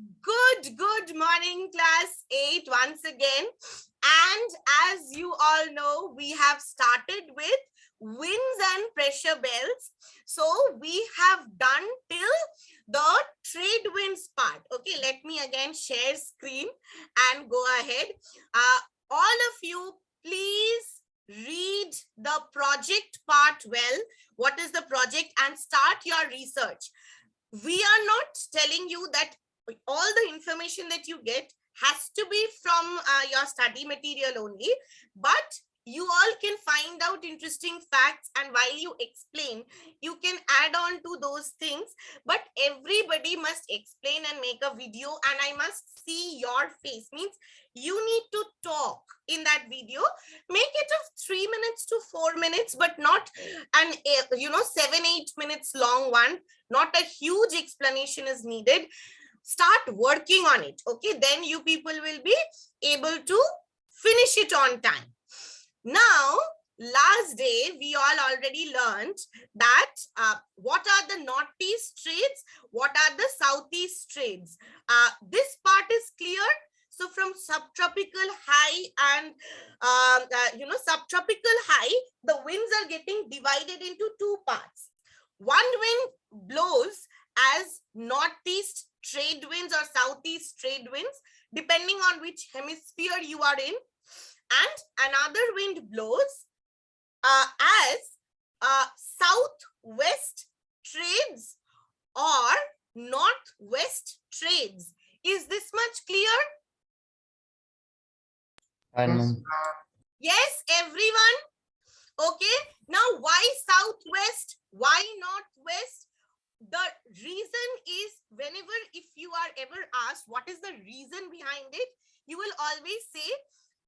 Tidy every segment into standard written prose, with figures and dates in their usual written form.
Good morning, class 8 once again. And as you all know, we have started with winds and pressure belts. So we have done till the trade winds part. Okay, let me again share screen and go ahead. All of you, please read the project part well. What is the project? And start your research. We are not telling you that all the information that you get has to be from your study material only, but you all can find out interesting facts, and while you explain, you can add on to those things. But everybody must explain and make a video, and I must see your face. Means you need to talk in that video. Make it of 3 minutes to 4 minutes, but not an 7-8 minutes long one. Not a huge explanation is needed. Start working on it. Okay, then you people will be able to finish it on time. Now, last day we all already learned that what are the northeast trades, what are the southeast trades. This part is clear. So from subtropical high and subtropical high, the winds are getting divided into two parts. One wind blows as northeast trade winds or southeast trade winds, depending on which hemisphere you are in, and another wind blows as southwest trades or northwest trades. Is this much clear? Yes, everyone. Okay, now why southwest, why northwest? The reason is, whenever if you are ever asked what is the reason behind it, you will always say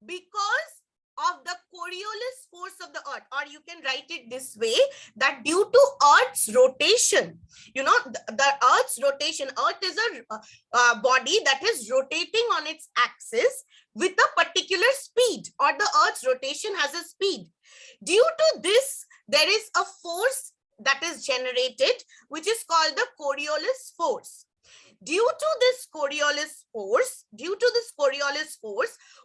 because of the Coriolis force of the earth, or you can write it this way, that due to earth's rotation, the earth's rotation, earth is a body that is rotating on its axis with a particular speed, or the earth's rotation has a speed. Due to this, there is a force that is generated, which is called the Coriolis force. Due to this Coriolis force,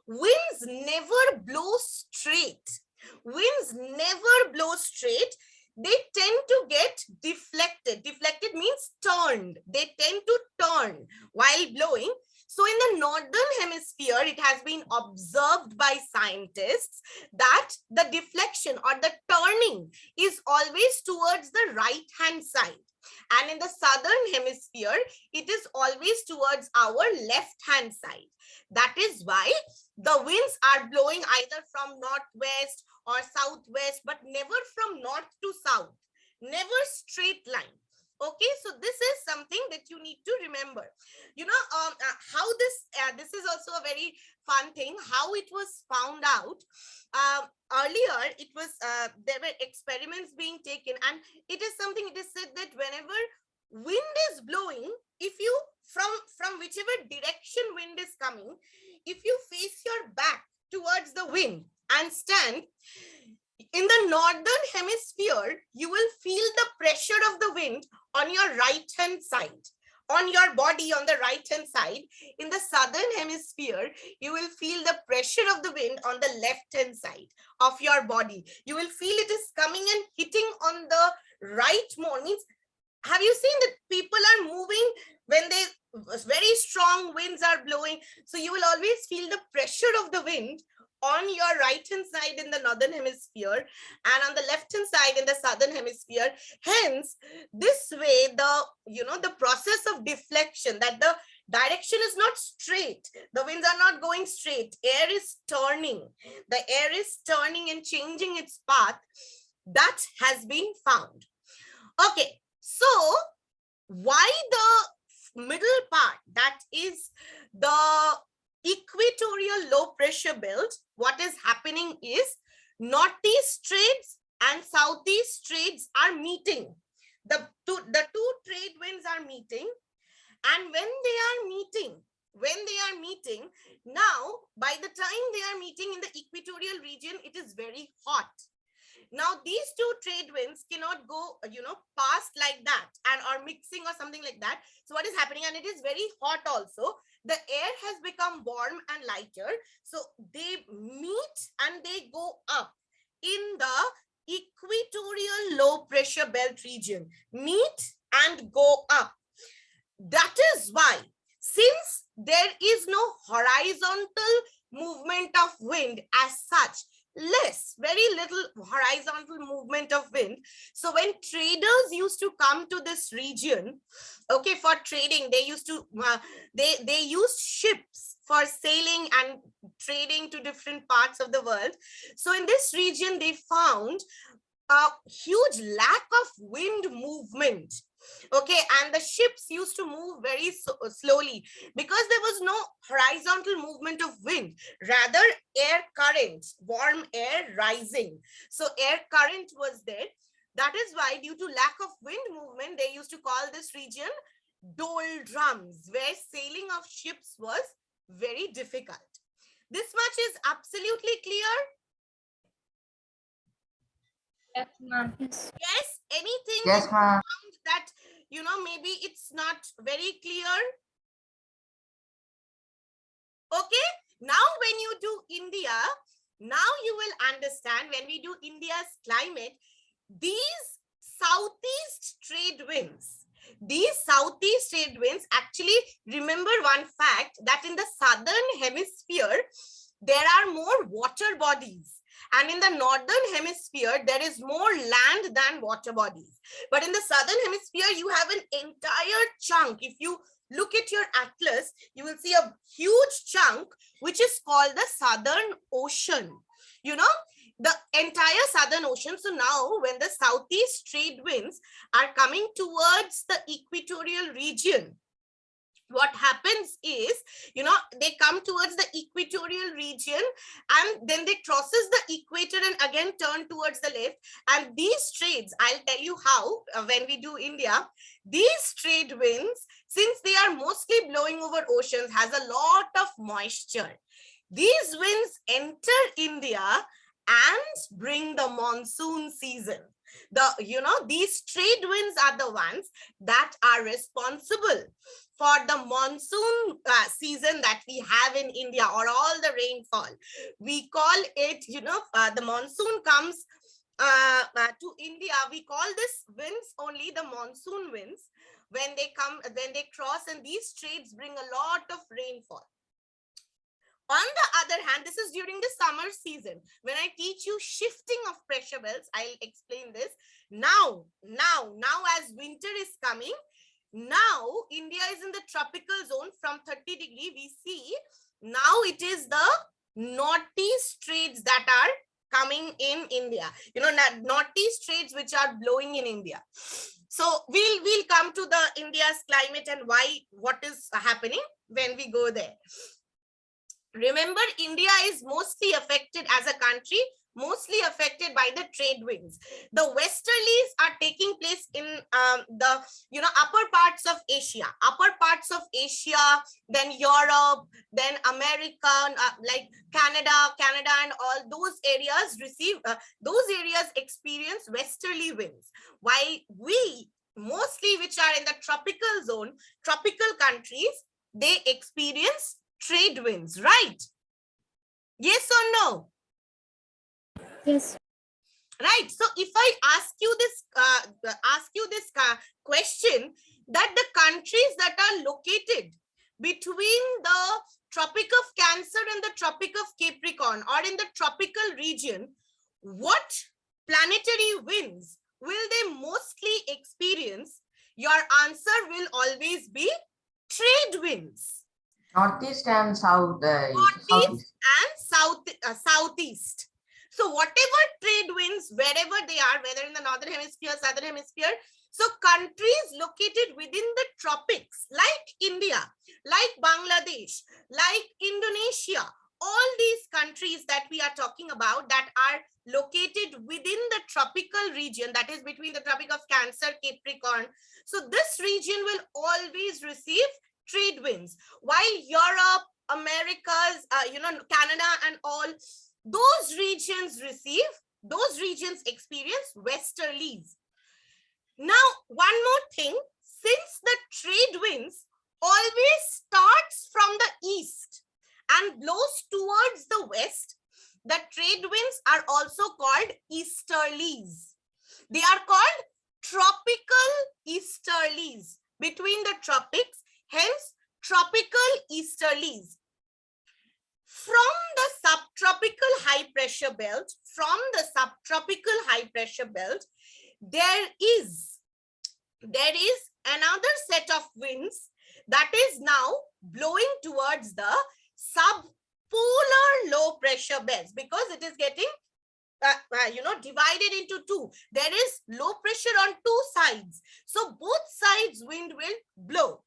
winds never blow straight. Winds never blow straight. They tend to get deflected. Deflected means turned. They tend to turn while blowing. So in the northern hemisphere, it has been observed by scientists that the deflection or the turning is always towards the right hand side. And in the southern hemisphere, it is always towards our left hand side. That is why the winds are blowing either from northwest or southwest, but never from north to south, never straight line. Okay, so this is something that you need to remember. How this is also a very fun thing, how it was found out. Earlier it was there were experiments being taken, and it is something, it is said that whenever wind is blowing, if you from whichever direction wind is coming, if you face your back towards the wind and stand in the northern hemisphere, you will feel the pressure of the wind on your right hand side, on your body on the right hand side. In the southern hemisphere, you will feel the pressure of the wind on the left hand side of your body. You will feel it is coming and hitting on the right more. Means, have you seen that people are moving when they very strong winds are blowing? So you will always feel the pressure of the wind on your right hand side in the northern hemisphere and on the left hand side in the southern hemisphere. Hence, this way the process of deflection, that the direction is not straight, the winds are not going straight, air is turning, the air is turning and changing its path. That has been found. Okay, so why the middle part, that is the equatorial low pressure belt, what is happening is northeast trades and southeast trades are meeting. The two trade winds are meeting, and when they are meeting, now by the time they are meeting in the equatorial region, it is very hot. Now, these two trade winds cannot go, past like that and or mixing or something like that. So what is happening, and it is very hot also, the air has become warm and lighter. So they meet and they go up in the equatorial low pressure belt region, meet and go up. That is why, since there is no horizontal movement of wind as such, very little horizontal movement of wind. So when traders used to come to this region, okay, for trading, they used to they used ships for sailing and trading to different parts of the world. So in this region, they found a huge lack of wind movement. Okay, and the ships used to move very slowly because there was no horizontal movement of wind, rather air current, warm air rising. So air current was there. That is why, due to lack of wind movement, they used to call this region doldrums, where sailing of ships was very difficult. This much is absolutely clear. Yes, ma'am. Yes. Yes, anything Yes, ma'am. that maybe it's not very clear? Okay, now when you do India, now you will understand, when we do India's climate, these southeast trade winds actually, remember one fact, that in the southern hemisphere there are more water bodies, and in the northern hemisphere there is more land than water bodies. But in the southern hemisphere you have an entire chunk. If you look at your atlas, you will see a huge chunk which is called the Southern Ocean, the entire Southern Ocean. So now when the southeast trade winds are coming towards the equatorial region, what happens is, they come towards the equatorial region and then they crosses the equator and again turn towards the left. And these trades, I'll tell you how, when we do India, these trade winds, since they are mostly blowing over oceans, has a lot of moisture. These winds enter India and bring the monsoon season. These trade winds are the ones that are responsible for the monsoon season that we have in India, or all the rainfall. We call it, the monsoon comes to India. We call this winds only the monsoon winds. When they come, when they cross, and these trades bring a lot of rainfall. On the other hand, this is during the summer season. When I teach you shifting of pressure belts, I'll explain this. Now as winter is coming, now India is in the tropical zone from 30 degree. We see now it is the northeast trades that are coming in India. Northeast trades which are blowing in India. So we'll come to the India's climate and what is happening when we go there. Remember, India is mostly affected as a country, mostly affected by the trade winds. The westerlies are taking place in the upper parts of Asia, then Europe, then America, like Canada and all those areas experience westerly winds, while we mostly, which are in the tropical zone, tropical countries, they experience trade winds, right? Yes or no? Yes. Right. So if I ask you this question, that the countries that are located between the Tropic of Cancer and the Tropic of Capricorn, or in the tropical region, what planetary winds will they mostly experience? Your answer will always be trade winds. Northeast and south. Northeast and southeast. So whatever trade winds, wherever they are, whether in the northern hemisphere, southern hemisphere, so countries located within the tropics, like India, like Bangladesh, like Indonesia, all these countries that we are talking about that are located within the tropical region, that is between the Tropic of Cancer, Capricorn. So this region will always receive trade winds, while Europe, Americas, Canada and all those regions receive those regions experience westerlies. Now, one more thing, since the trade winds always starts from the east and blows towards the west, the trade winds are also called easterlies. They are called tropical easterlies, between the tropics, hence tropical easterlies. From the subtropical high pressure belt, there is another set of winds that is now blowing towards the subpolar low pressure belts, because it is getting divided into two. There is low pressure on two sides, so both sides wind will blow.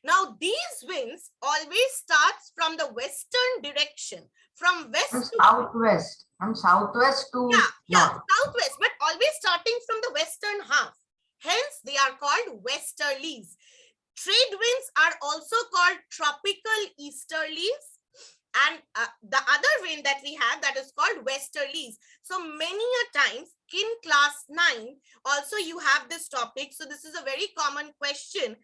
Now these winds always starts from the western direction, from west From to southwest. From southwest to north. southwest, but always starting from the western half. Hence, they are called westerlies. Trade winds are also called tropical easterlies, and the other wind that we have, that is called westerlies. So many a times in class 9, also you have this topic. So this is a very common question.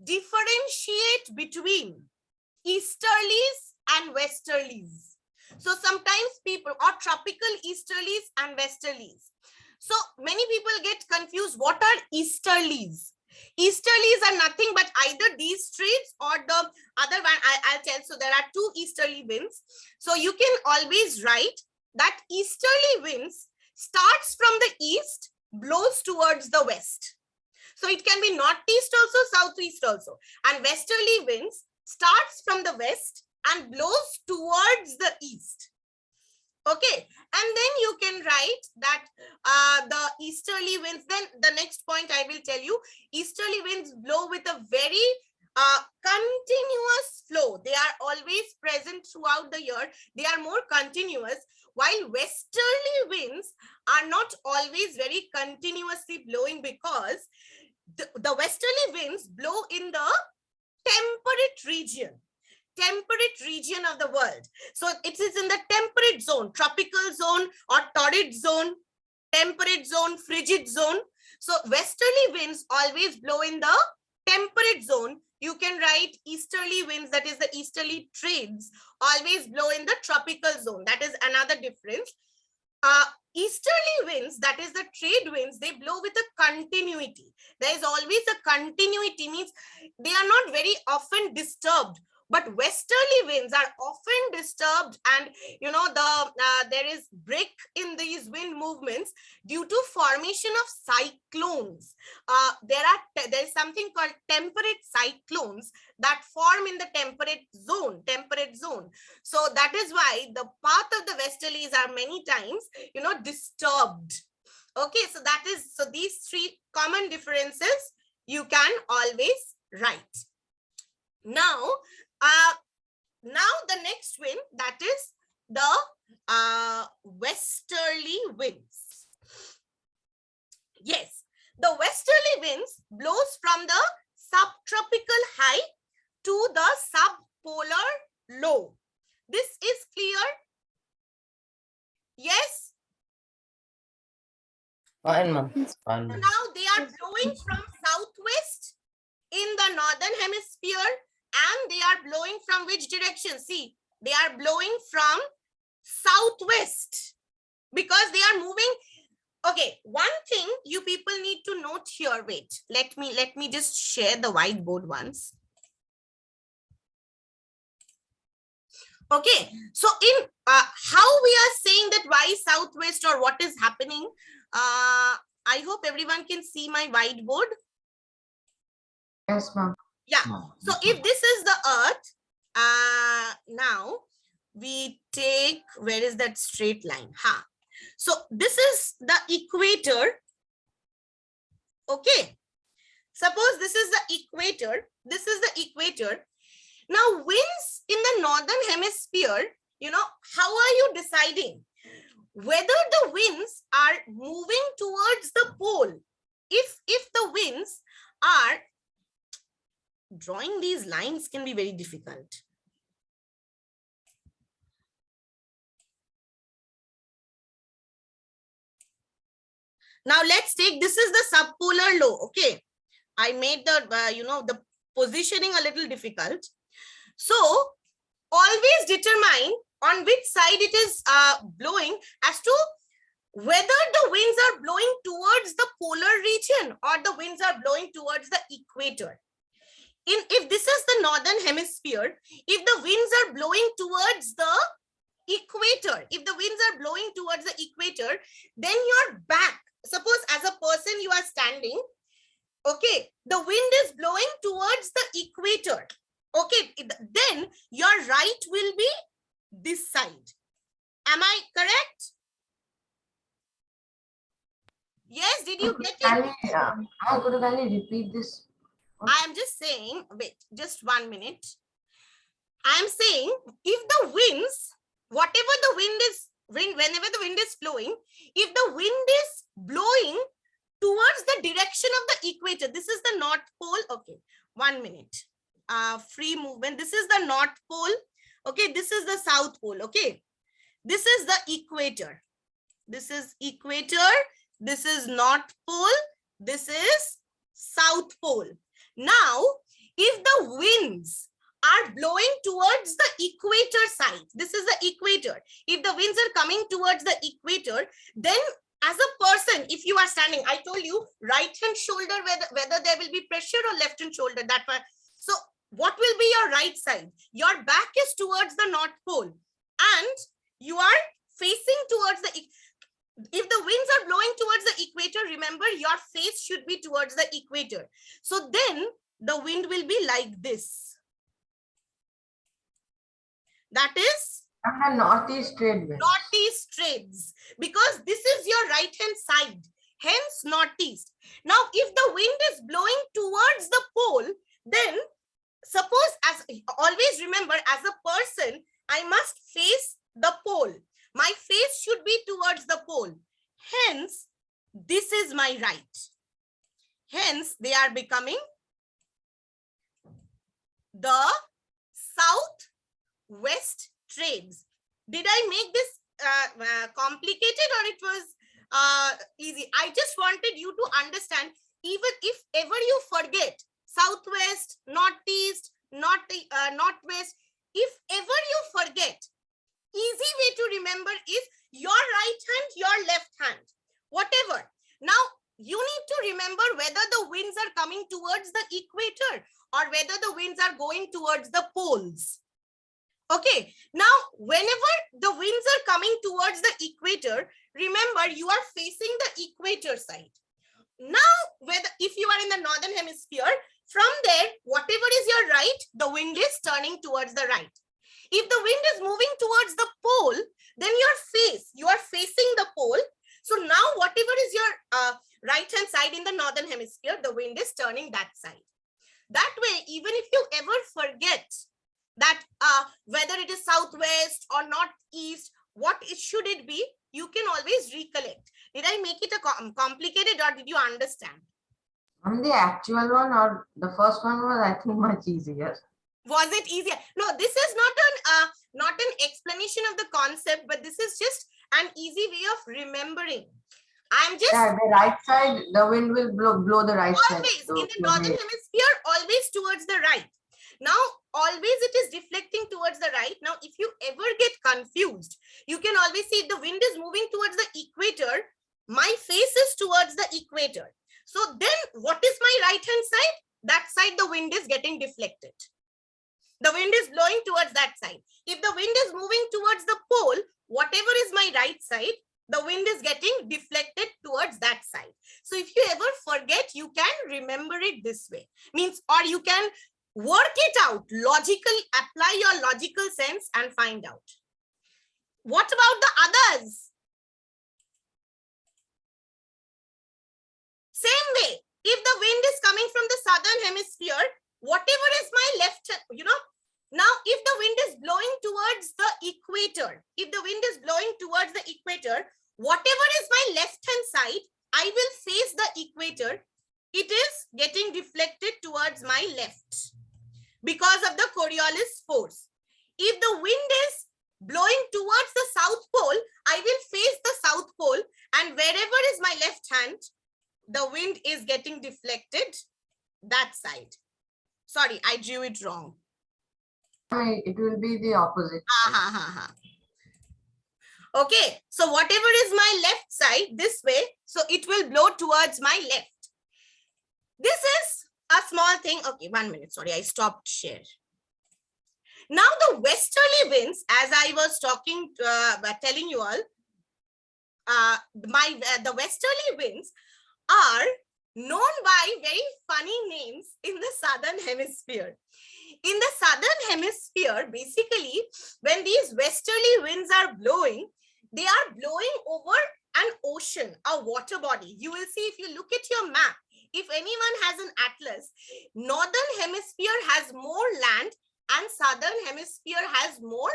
Differentiate between easterlies and westerlies. So sometimes people, or tropical easterlies and westerlies. So many people get confused. What are easterlies? Easterlies are nothing but either these trades or the other one. I'll tell. So there are two easterly winds. So you can always write that easterly winds starts from the east, blows towards the west. So it can be northeast also, southeast also. And westerly winds starts from the west and blows towards the east. Okay, and then you can write that the easterly winds, then the next point I will tell you, easterly winds blow with a very continuous flow. They are always present throughout the year. They are more continuous, while westerly winds are not always very continuously blowing, because the westerly winds blow in the temperate region of the world. So it is in the temperate zone, tropical zone or torrid zone, temperate zone, frigid zone. So westerly winds always blow in the temperate zone. You can write easterly winds, that is the easterly trades, always blow in the tropical zone. That is another difference. Easterly winds, that is the trade winds, they blow with a continuity. There is always a continuity, means they are not very often disturbed. But westerly winds are often disturbed, and there is break in these wind movements due to formation of cyclones. There is something called temperate cyclones that form in the temperate zone. So that is why the path of the westerlies are many times disturbed. Okay, so these three common differences you can always write. Now the next wind, that is the westerly winds. Yes, the westerly winds blows from the subtropical high to the subpolar low. This is clear? Yes? Fine, ma'am. Fine. Now they are blowing from southwest in the northern hemisphere, and they are blowing from which direction? See, they are blowing from southwest because they are moving. Okay, one thing you people need to note here. Wait, let me just share the whiteboard once. Okay, so in how we are saying that why southwest or what is happening, I hope everyone can see my whiteboard. Yes, ma'am. Yeah, so if this is the earth, now we take, where is that straight line? So this is the equator. Okay, suppose this is the equator. This is the equator. Now winds in the northern hemisphere, how are you deciding whether the winds are moving towards the pole? If the winds are, drawing these lines can be very difficult. Now let's take, this is the subpolar low. Okay. I made the, the positioning a little difficult. So always determine on which side it is blowing as to whether the winds are blowing towards the polar region or the winds are blowing towards the equator. If this is the northern hemisphere, if the winds are blowing towards the equator, if the winds are blowing towards the equator, then your back, suppose as a person you are standing, okay, the wind is blowing towards the equator. Okay, then your right will be this side. Am I correct? Yes, did you get it? Could you kindly repeat this? I am just saying, wait, just 1 minute. I am saying if the winds, whenever the wind is flowing, if the wind is blowing towards the direction of the equator, this is the North Pole. Okay, 1 minute. Free movement. This is the North Pole. Okay, this is the South Pole. Okay, this is the equator. This is equator. This is North Pole. This is South Pole. Now, if the winds are blowing towards the equator side, this is the equator. If the winds are coming towards the equator, then as a person, if you are standing, I told you right hand shoulder, whether there will be pressure or left hand shoulder, that one. So what will be your right side? Your back is towards the North Pole and you are facing towards the, if the winds are blowing towards the equator, remember your face should be towards the equator. So then the wind will be like this. That is northeast trade winds. Northeast trades, because this is your right hand side, hence northeast. Now, if the wind is blowing towards the pole, then suppose, as always remember, as a person, I must face the pole. My face should be towards the pole. Hence, this is my right. Hence, they are becoming the southwest trades. Did I make this complicated or it was easy? I just wanted you to understand, even if ever you forget southwest, northeast, northwest, if ever you forget, easy way to remember is your right hand, your left hand, whatever. Now, you need to remember whether the winds are coming towards the equator or whether the winds are going towards the poles. Okay, now whenever the winds are coming towards the equator, remember you are facing the equator side. Now, whether if you are in the northern hemisphere, from there, whatever is your right, the wind is turning towards the right. If the wind is moving towards the pole, then you are facing the pole. So now whatever is your right hand side in the northern hemisphere, the wind is turning that side. That way, even if you ever forget that whether it is southwest or northeast, what should it be, you can always recollect. Did I make it a complicated or did you understand? The actual one or the first one was, I think, much easier. Was it easier? No, this is not an explanation of the concept, but this is just an easy way of remembering. I'm just the right side, the wind will blow the right side. Always in the northern hemisphere, always towards the right. Now, always it is deflecting towards the right. Now, if you ever get confused, you can always see if the wind is moving towards the equator, my face is towards the equator. So then what is my right hand side? That side the wind is getting deflected. The wind is blowing towards that side. If the wind is moving towards the pole, whatever is my right side, the wind is getting deflected towards that side. So if you ever forget, you can remember it this way. Means, or you can work it out logically, apply your logical sense and find out. What about the others? Same way, if the wind is coming from the southern hemisphere, whatever is my left, now if the wind is blowing towards the equator, if the wind is blowing towards the equator, whatever is my left hand side, I will face the equator. It is getting deflected towards my left because of the Coriolis force. If the wind is blowing towards the south pole, I will face the south pole, and wherever is my left hand, the wind is getting deflected that side. Sorry, I drew it wrong. It will be the opposite. Okay, so whatever is my left side this way, so it will blow towards my left. This is a small thing. Okay, 1 minute. Sorry, I stopped share. Now the westerly winds, as I was talking, telling you all, the westerly winds are known by very funny names in the southern hemisphere. In the southern hemisphere, basically, when these westerly winds are blowing, they are blowing over an ocean, a water body. You will see if you look at your map, if anyone has an atlas, northern hemisphere has more land and southern hemisphere has more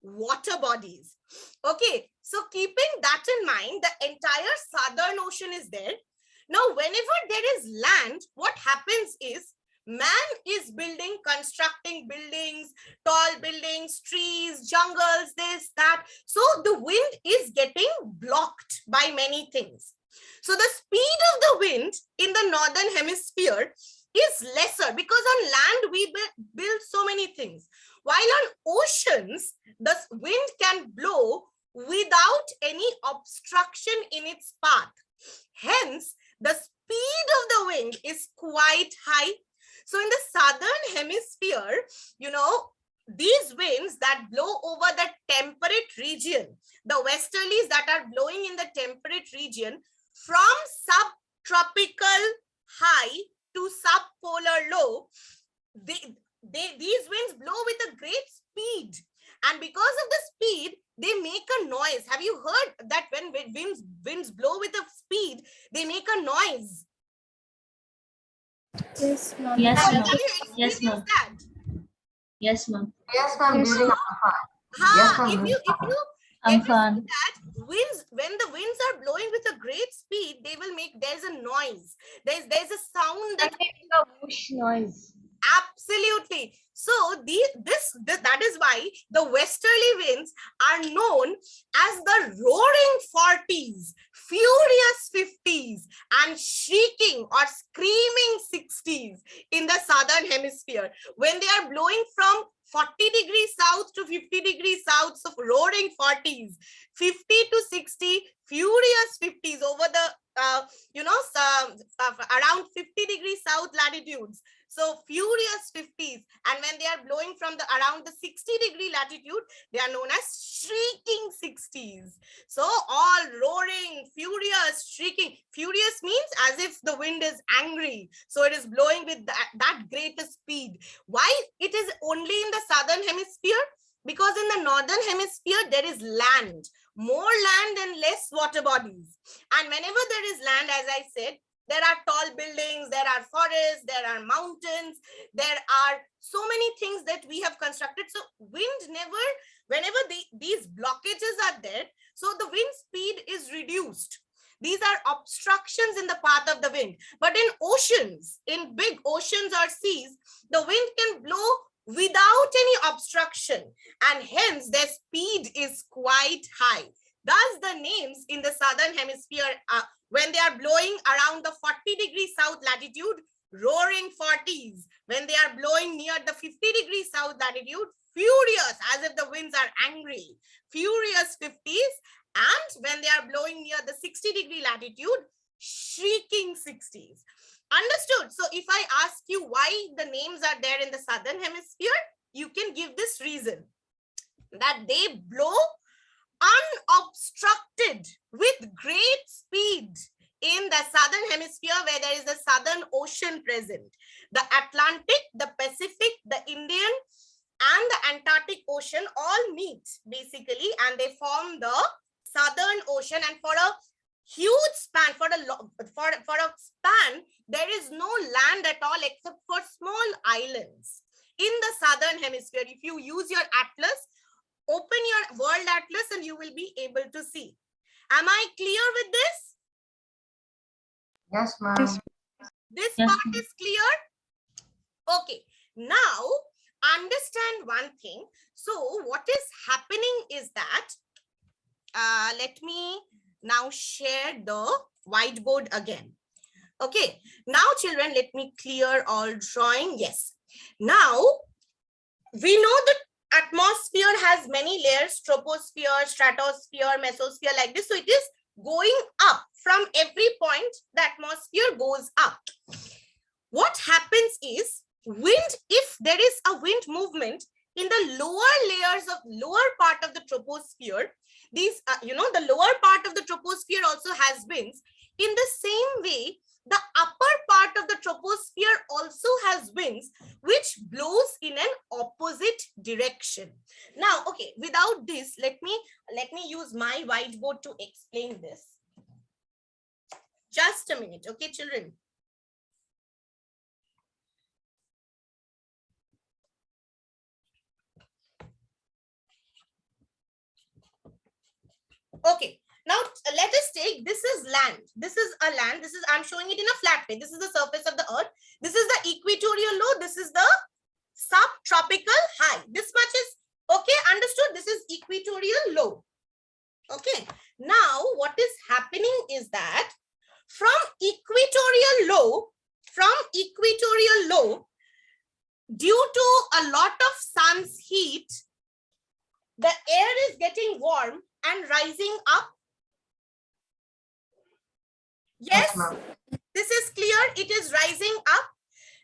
water bodies. Okay, so keeping that in mind, the entire southern ocean is there. Now, whenever there is land, what happens is man is building, constructing buildings, tall buildings, trees, jungles, this, that. So the wind is getting blocked by many things. So the speed of the wind in the northern hemisphere is lesser because on land we build so many things. While on oceans, the wind can blow without any obstruction in its path. Hence, the speed of the wind is quite high. So in the southern hemisphere, you know, these winds that blow over the temperate region, the westerlies that are blowing in the temperate region from subtropical high to subpolar low, these winds blow with a great speed. And because of the speed, they make a noise. Have you heard that when winds blow with a speed, they make a noise? Yes, ma'am. Yes, Have ma'am. you Yes, experienced ma'am. that? Yes, ma'am. Yes, ma'am. Yes. During Yes, ma'am. If you I'm ever fun. see that winds, when the winds are blowing with a great speed, they will make, there's a noise. There's a sound that a whoosh noise. absolutely. So that is why the westerly winds are known as the roaring 40s, furious 50s, and shrieking or screaming 60s in the southern hemisphere. When they are blowing from 40 degrees south to 50 degrees south, so roaring 40s, 50 to 60, furious 50s over the around 50 degrees south latitudes. So furious 50s, and when they are blowing from the around the 60-degree latitude, they are known as shrieking 60s. So all roaring, furious, shrieking. Furious means as if the wind is angry. So it is blowing with that greatest speed. Why it is only in the southern hemisphere? Because in the northern hemisphere, there is land, more land and less water bodies. And whenever there is land, as I said, there are tall buildings, there are forests, there are mountains, there are so many things that we have constructed. So wind never, whenever these blockages are there, so the wind speed is reduced. These are obstructions in the path of the wind. But in oceans, in big oceans or seas, the wind can blow without any obstruction, and hence their speed is quite high. Thus, the names in the southern hemisphere, when they are blowing around the 40-degree south latitude, roaring 40s. When they are blowing near the 50-degree south latitude, furious, as if the winds are angry, furious 50s. And when they are blowing near the 60-degree latitude, shrieking 60s. Understood? So if I ask you why the names are there in the southern hemisphere, you can give this reason, that they blow unobstructed with great speed in the southern hemisphere, where there is the southern ocean present. The Atlantic, the Pacific, the Indian and the Antarctic Ocean all meet basically, and they form the southern ocean. And for a huge span, for a span, there is no land at all except for small islands in the southern hemisphere. If you use your atlas, open your world atlas and you will be able to see. Am I clear with this? Yes, ma'am. This Yes, part ma'am. is clear? Okay. Now, understand one thing. So what is happening is that let me now share the whiteboard again. Okay, now children, let me clear all drawing. Yes, now we know the atmosphere has many layers: troposphere, stratosphere, mesosphere, like this. So it is going up. From every point the atmosphere goes up. What happens is, wind, if there is a wind movement in the lower layers of lower part of the troposphere, these the lower part of the troposphere also has winds. In the same way, the upper part of the troposphere also has winds, which blows in an opposite direction. Now, okay, without this, let me use my whiteboard to explain this. Just a minute, okay, children. Okay, now let us take, this is land. This is a land. This is, I'm showing it in a flat way. This is the surface of the earth. This is the equatorial low. This is the subtropical high. This much is okay, understood? This is equatorial low. Okay, now what is happening is that from equatorial low, due to a lot of sun's heat, the air is getting warm and rising up. Yes, this is clear. It is rising up.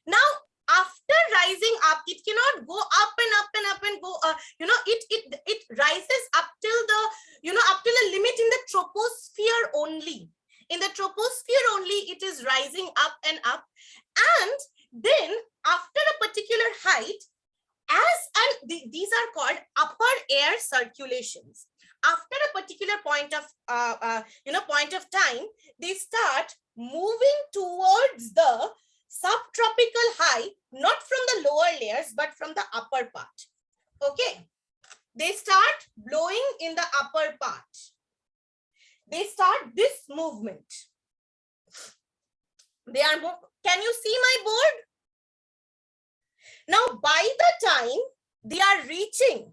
Now, after rising up, it cannot go up and up and up and go. It rises up till the up till a limit in the troposphere only. In the troposphere only, it is rising up and up, and then after a particular height, these are called upper air circulations. After a particular point of time, they start moving towards the subtropical high, not from the lower layers, but from the upper part. Okay, they start blowing in the upper part. They start this movement. They are, can you see my board? Now, by the time they are reaching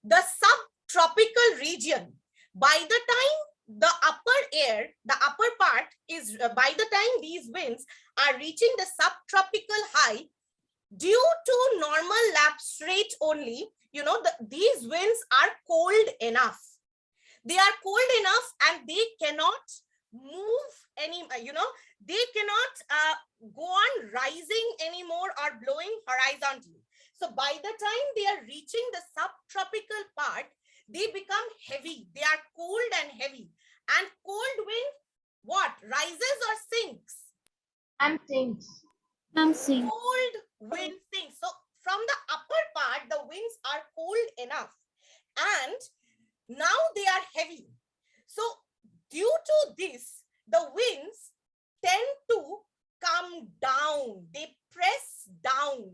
the subtropical region, by the time the upper air, the upper part is, by the time these winds are reaching the subtropical high, due to normal lapse rate only, these winds are cold enough. They are cold enough and they cannot move any, they cannot go on rising anymore or blowing horizontally. So by the time they are reaching the subtropical part, they become heavy. They are cold and heavy. And cold wind, what? Rises or sinks? And sinks. Cold wind sinks. So from the upper part, the winds are cold enough. And now they are heavy. So due to this, the winds tend to come down. They press down.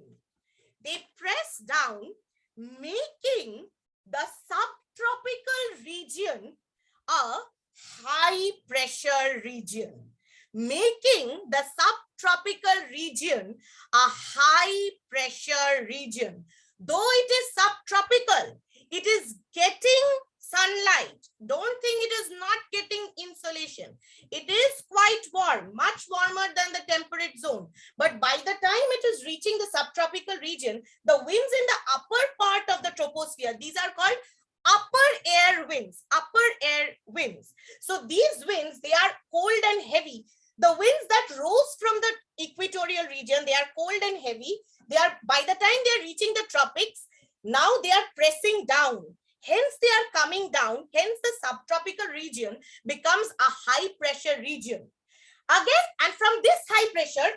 They press down, making the subtropical region a high pressure region. Making the subtropical region a high pressure region. Though it is subtropical, it is getting sunlight. Don't think it is not getting insolation. It is quite warm, much warmer than the temperate zone. But by the time it is reaching the subtropical region, the winds in the upper part of the troposphere, these are called upper air winds, So these winds, they are cold and heavy. The winds that rose from the equatorial region, they are cold and heavy. They are, by the time they are reaching the tropics, now they are pressing down. Hence, they are coming down. Hence, the subtropical region becomes a high pressure region. Again, and from this high pressure,